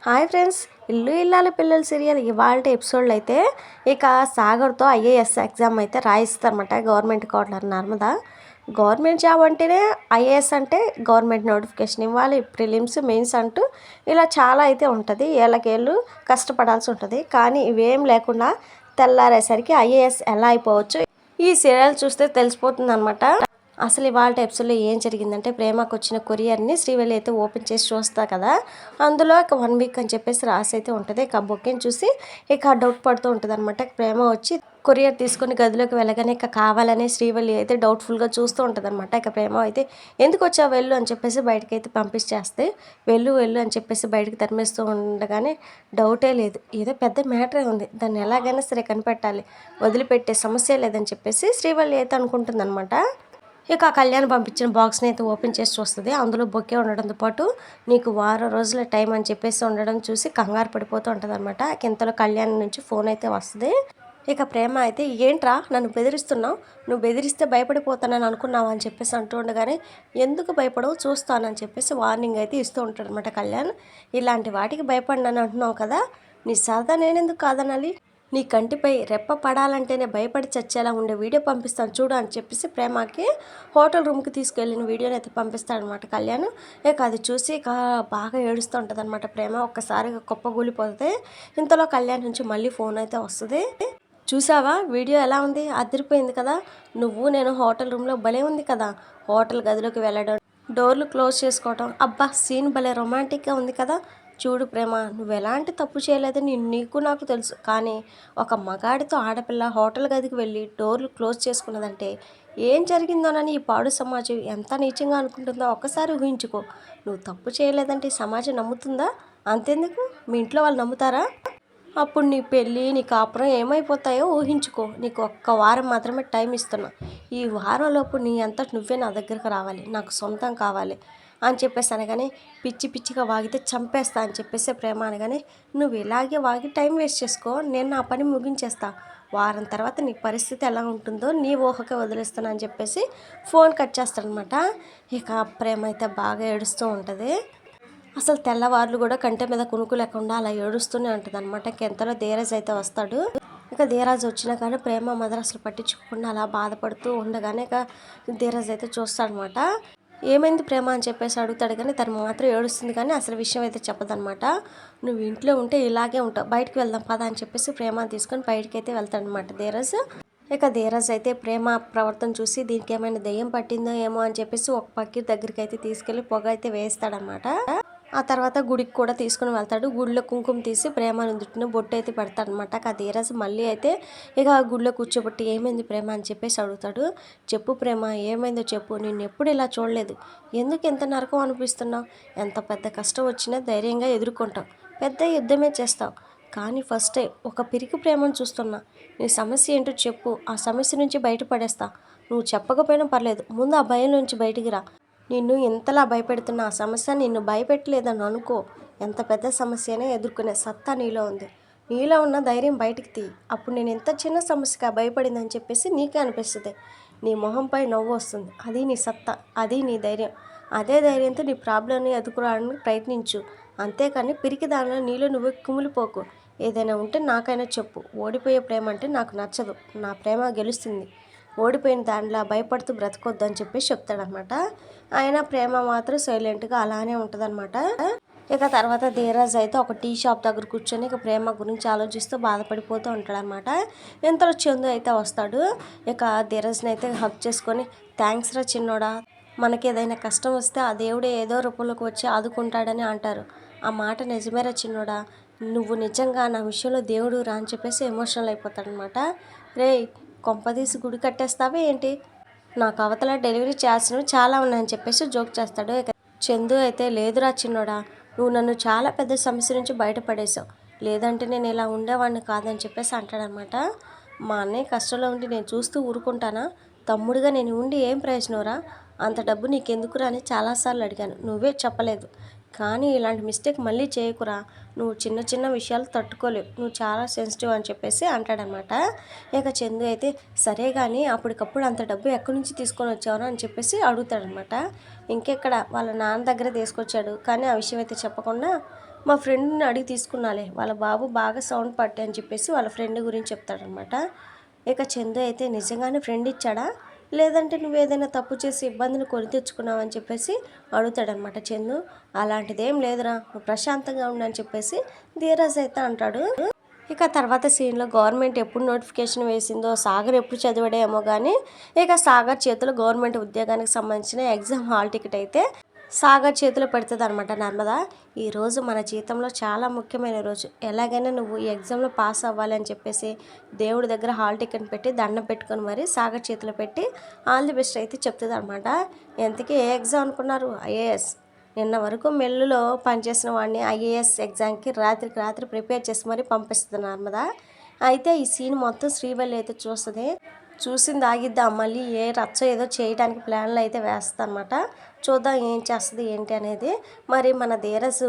Hi friends, ఇల్లు ఇల్లాల పిల్లల serial ఇవాళ ఎపిసోడ్లో అయితే ఇక సాగర్తో ఐఏఎస్ ఎగ్జామ్ అయితే రాయిస్తారన్నమాట. గవర్నమెంట్ కోటలర్ నర్మదా గవర్నమెంట్ జాబ్ అంటేనే ఐఏఎస్ అంటే గవర్నమెంట్ నోటిఫికేషన్ ఇవ్వాలి, ప్రిలిమ్స్ మెయిన్స్ అంటూ ఇలా చాలా అయితే ఉంటుంది. ఏళ్ళకేళ్ళు కష్టపడాల్సి ఉంటుంది. కానీ ఇవేం లేకుండా తెల్లారేసరికి ఐఏఎస్ ఎలా అయిపోవచ్చు ఈ సీరియల్ చూస్తే తెలిసిపోతుంది అనమాట. అసలు ఇవాళ ఎపిసోడ్లో ఏం జరిగిందంటే, ప్రేమకు వచ్చిన కొరియర్ని శ్రీవల్లి అయితే ఓపెన్ చేసి చూస్తా కదా, అందులో ఇక 1 వీక్ అని చెప్పేసి రాసి అయితే ఉంటుంది. ఇక బొక్కేని చూసి ఇక డౌట్ పడుతూ ఉంటుంది అనమాట. ప్రేమ వచ్చి కొరియర్ తీసుకొని గదిలోకి వెళ్ళగానే ఇక కావాలనే శ్రీవల్లి అయితే డౌట్ఫుల్గా చూస్తూ ఉంటుంది అనమాట. ఇక ప్రేమ అయితే ఎందుకు వచ్చావు వెళ్ళు అని చెప్పేసి బయటకి అయితే పంపించేస్తే వెళ్ళు వెళ్ళు అని చెప్పేసి బయటకు తరిమేస్తూ ఉండగానే డౌటే లేదు, ఏదో పెద్ద మ్యాటరే ఉంది, దాన్ని ఎలాగైనా సరే కనిపెట్టాలి, వదిలిపెట్టే సమస్య లేదని చెప్పేసి శ్రీవల్లి అయితే అనుకుంటుంది అనమాట. ఇక కళ్యాణ్ పంపించిన బాక్స్ని అయితే ఓపెన్ చేసి చూస్తుంది. అందులో బొకే ఉండడంతో పాటు నీకు వారం రోజుల టైం అని చెప్పేసి ఉండడం చూసి కంగారు పడిపోతూ ఉంటుంది అనమాట. ఇంతలో కళ్యాణ్ నుంచి ఫోన్ అయితే వస్తుంది. ఇక ప్రేమ అయితే ఏంట్రా నన్ను బెదిరిస్తున్నావు, నువ్వు బెదిరిస్తే భయపడిపోతానని అనుకున్నావు అని చెప్పేసి అంటూ ఉండగానే ఎందుకు భయపడవు చూస్తానని చెప్పేసి వార్నింగ్ అయితే ఇస్తూ ఉంటాడు అనమాట కళ్యాణ్. ఇలాంటి వాటికి భయపడినని అంటున్నావు కదా, నీ సరదా నేనెందుకు కాదనాలి, నీ కంటిపై రెప్ప పడాలంటేనే భయపడి చచ్చేలా ఉండే వీడియో పంపిస్తాను చూడు అని చెప్పేసి ప్రేమకి హోటల్ రూమ్కి తీసుకెళ్ళిన వీడియోని అయితే పంపిస్తాడనమాట కళ్యాణ్. ఇక అది చూసి ఇక బాగా ఏడుస్తూ ఉంటుంది అనమాట ప్రేమ. ఒక్కసారిగా కుప్పగూలిపోతే ఇంతలో కళ్యాణ్ నుంచి మళ్ళీ ఫోన్ అయితే వస్తుంది. చూసావా వీడియో ఎలా ఉంది, అదిరిపోయింది కదా, నువ్వు నేను హోటల్ రూమ్లో భలే ఉంది కదా, హోటల్ గదిలోకి వెళ్ళడం, డోర్లు క్లోజ్ చేసుకోవటం, అబ్బా సీన్ భలే రొమాంటిక్గా ఉంది కదా, చూడు ప్రేమ నువ్వు ఎలాంటి తప్పు చేయలేదని నీకు నాకు తెలుసు, కానీ ఒక మగాడితో ఆడపిల్ల హోటల్ గదికి వెళ్ళి డోర్లు క్లోజ్ చేసుకున్నదంటే ఏం జరిగిందోనని ఈ పాడు సమాజం ఎంత నీచంగా అనుకుంటుందో ఒక్కసారి ఊహించుకో. నువ్వు తప్పు చేయలేదంటే ఈ సమాజం నమ్ముతుందా? అంతెందుకు మీ ఇంట్లో వాళ్ళు నమ్ముతారా? అప్పుడు నీ పెళ్ళి నీ కాపురం ఏమైపోతాయో ఊహించుకో. నీకు ఒక్క వారం మాత్రమే టైం ఇస్తున్నా, ఈ వారంలోపు నీ అంతటి నువ్వే నా దగ్గరకు రావాలి, నాకు సొంతం కావాలి అని చెప్పేసి అనగానే పిచ్చి పిచ్చిగా వాగితే చంపేస్తా అని చెప్పేసి ప్రేమ అనగానే నువ్వు ఇలాగే వాగి టైం వేస్ట్ చేసుకో, నేను నా పని ముగించేస్తా, వారం తర్వాత నీ పరిస్థితి ఎలా ఉంటుందో నీ ఊహకే వదిలేస్తాను అని చెప్పేసి ఫోన్ కట్ చేస్తాడనమాట. ఇక ప్రేమ అయితే బాగా ఏడుస్తూ ఉంటుంది. అసలు తెల్లవార్లు కూడా కంటి మీద కునుకు లేకుండా అలా ఏడుస్తూనే ఉంటుంది అనమాట. ఎంతలో ధీరజ్ అయితే వస్తాడు. ఇక ధీరజ్ వచ్చినా కానీ ప్రేమ మదర్ అసలు పట్టించుకోకుండా అలా బాధపడుతూ ఉండగానే ఇక ధీరజ్ అయితే చూస్తాడనమాట. ఏమైంది ప్రేమ అని చెప్పేసి అడుగుతాడు, కానీ తను మాత్రం ఏడుస్తుంది కానీ అసలు విషయం అయితే చెప్పదనమాట. నువ్వు ఇంట్లో ఉంటే ఇలాగే ఉంటావు, బయటికి వెళ్దాం పదా అని చెప్పేసి ప్రేమ తీసుకొని బయటికి అయితే వెళ్తాడనమాట ధీరజ్. ఇక ధీరజ్ అయితే ప్రేమ ప్రవర్తన చూసి దీనికి ఏమైనా దెయ్యం పట్టిందో ఏమో అని చెప్పేసి ఒక పక్కీ దగ్గరికి అయితే తీసుకెళ్ళి పొగ అయితే వేస్తాడనమాట. ఆ తర్వాత గుడికి కూడా తీసుకుని వెళ్తాడు. గుడిలో కుంకుమ తీసి ప్రేమ నుదుటిన బొట్టు అయితే పెడతాడనమాట. ఆ ధీరజ్ మళ్ళీ అయితే ఇక గుడిలో కూర్చోబెట్టి ఏమైంది ప్రేమ అని చెప్పేసి అడుగుతాడు. చెప్పు ప్రేమ ఏమైందో చెప్పు, నేను ఎప్పుడు ఇలా చూడలేదు, ఎందుకు ఎంత నరకం అనిపిస్తున్నావు, ఎంత పెద్ద కష్టం వచ్చినా ధైర్యంగా ఎదుర్కొంటావు, పెద్ద యుద్ధమే చేస్తావు, కానీ ఫస్ట్ ఒక పిరికి ప్రేమను చూస్తున్నా, నీ సమస్య ఏంటో చెప్పు, ఆ సమస్య నుంచి బయటపడేస్తా, నువ్వు చెప్పకపోయినా పర్లేదు, ముందు ఆ భయం నుంచి బయటికి రా, నిన్ను ఎంతలా భయపెడుతున్న ఆ సమస్య నిన్ను భయపెట్టలేదని అనుకో, ఎంత పెద్ద సమస్యనే ఎదుర్కొనే సత్తా నీలో ఉంది, నీలో ఉన్న ధైర్యం బయటికి తీ, అప్పుడు నేను ఎంత చిన్న సమస్యగా భయపడిందని చెప్పేసి నీకే అనిపిస్తుంది, నీ మొహంపై నవ్వు వస్తుంది, అది నీ సత్తా, అది నీ ధైర్యం, అదే ధైర్యంతో నీ ప్రాబ్లంని ఎదుర్కోవడానికి ప్రయత్నించు, అంతేకాని పిరికి దానిలో నీలో నువ్వు కుమిలిపోకు, ఏదైనా ఉంటే నాకైనా చెప్పు, ఓడిపోయే ప్రేమ అంటే నాకు నచ్చదు, నా ప్రేమ గెలుస్తుంది, ఓడిపోయిన దానిలా భయపడుతూ బ్రతకొద్దు అని చెప్పేసి చెప్తాడనమాట. ఆయన ప్రేమ మాత్రం సైలెంట్గా అలానే ఉంటుందన్నమాట. ఇక తర్వాత ధీరజ్ అయితే ఒక టీ షాప్ దగ్గర కూర్చొని ఇక ప్రేమ గురించి ఆలోచిస్తూ బాధపడిపోతూ ఉంటాడనమాట. ఇంతలో చందు అయితే వస్తాడు. ఇక ధీరజ్ని అయితే హక్ చేసుకొని థ్యాంక్స్ రా చిన్నోడా, మనకి ఏదైనా కష్టం వస్తే ఆ దేవుడే ఏదో రూపంలోకి వచ్చి ఆదుకుంటాడని అంటారు, ఆ మాట నిజమేరా చిన్నోడా, నువ్వు నిజంగా నా విషయంలో దేవుడు రా అని చెప్పేసి ఎమోషనల్ అయిపోతాడనమాట. రేయ్ కొంపదీసి గుడి కట్టేస్తావే ఏంటి, నాకు అవతల డెలివరీ చేయాల్సినవి చాలా ఉన్నాయని చెప్పేసి జోక్ చేస్తాడు. ఇక చందు అయితే లేదురా చిన్నోడా, నువ్వు నన్ను చాలా పెద్ద సమస్య నుంచి బయటపడేశావు, లేదంటే నేను ఇలా ఉండేవాడిని కాదని చెప్పేసి అంటాడనమాట. మా అన్నయ్య కష్టంలో ఉండి నేను చూస్తూ ఊరుకుంటానా, తమ్ముడిగా నేను ఉండి ఏం ప్రయోజనంరా, అంత డబ్బు నీకెందుకురా అని చాలాసార్లు అడిగాను, నువ్వే చెప్పలేదు, కానీ ఇలాంటి మిస్టేక్ మళ్ళీ చేయకురా, నువ్వు చిన్న చిన్న విషయాలు తట్టుకోలేవు, నువ్వు చాలా సెన్సిటివ్ అని చెప్పేసి అంటాడనమాట. ఇక చందు అయితే సరే కానీ అప్పటికప్పుడు అంత డబ్బు ఎక్కడి నుంచి తీసుకొని వచ్చావు అని చెప్పేసి అడుగుతాడనమాట. ఇంకెక్కడ వాళ్ళ నాన్న దగ్గర తీసుకొచ్చాడు, కానీ ఆ విషయం అయితే చెప్పకుండా మా ఫ్రెండ్ని అడిగి తీసుకున్నాలే, వాళ్ళ బాబు బాగా సౌండ్ పట్టే అని చెప్పేసి వాళ్ళ ఫ్రెండ్ గురించి చెప్తాడనమాట. ఇక చందు అయితే నిజంగానే ఫ్రెండ్ ఇచ్చాడా, లేదంటే నువ్వు ఏదైనా తప్పు చేసి ఇబ్బందిని కొని తెచ్చుకున్నావు అని చెప్పేసి అడుగుతాడనమాట చందు. అలాంటిదేం లేదురా, నువ్వు ప్రశాంతంగా ఉండని చెప్పేసి ధీరజ్ అయితే అంటాడు. ఇక తర్వాత సీన్లో గవర్నమెంట్ ఎప్పుడు నోటిఫికేషన్ వేసిందో, సాగర్ ఎప్పుడు చదివాడేమో కానీ ఇక సాగర్ చేతిలో గవర్నమెంట్ ఉద్యోగానికి సంబంధించిన ఎగ్జామ్ హాల్ టికెట్ అయితే సాగర్ చేతిలో పెడుతుంది అనమాట నర్మదా. ఈరోజు మన జీవితంలో చాలా ముఖ్యమైన రోజు, ఎలాగైనా నువ్వు ఈ ఎగ్జామ్లో పాస్ అవ్వాలి అని చెప్పేసి దేవుడి దగ్గర హాల్ టికెట్ పెట్టి దండం పెట్టుకొని మరి సాగర్ చేతిలో పెట్టి ఆల్ ది బెస్ట్ అయితే చెప్తుంది అనమాట. ఎంతకీ ఏ ఎగ్జామ్ అనుకున్నారు? ఐఏఎస్. నిన్న వరకు మెల్లులో పనిచేసిన వాడిని ఐఏఎస్ ఎగ్జామ్కి రాత్రికి రాత్రి ప్రిపేర్ చేసి మరీ పంపిస్తుంది నర్మదా. అయితే ఈ సీన్ మొత్తం శ్రీవల్లి అయితే చూస్తుంది. చూసింది ఆగిద్దాం, మళ్ళీ ఏ రచ్చ ఏదో చేయడానికి ప్లాన్లు అయితే వేస్తా అనమాట. చూద్దాం ఏం చేస్తుంది ఏంటి అనేది. మరి మన ధీరజ్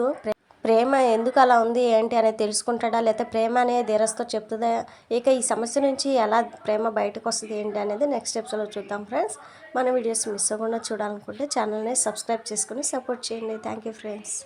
ప్రేమ ఎందుకు అలా ఉంది ఏంటి అనేది తెలుసుకుంటాడా, లేకపోతే ప్రేమ అనే ధీరజ్తో చెప్తుందా, ఇక ఈ సమస్య నుంచి ఎలా ప్రేమ బయటకు వస్తుంది ఏంటి అనేది నెక్స్ట్ ఎపిసోడ్లో చూద్దాం ఫ్రెండ్స్. మన వీడియోస్ మిస్ అవ్వకుండా చూడాలనుకుంటే ఛానల్ని సబ్స్క్రైబ్ చేసుకుని సపోర్ట్ చేయండి. Thank you friends.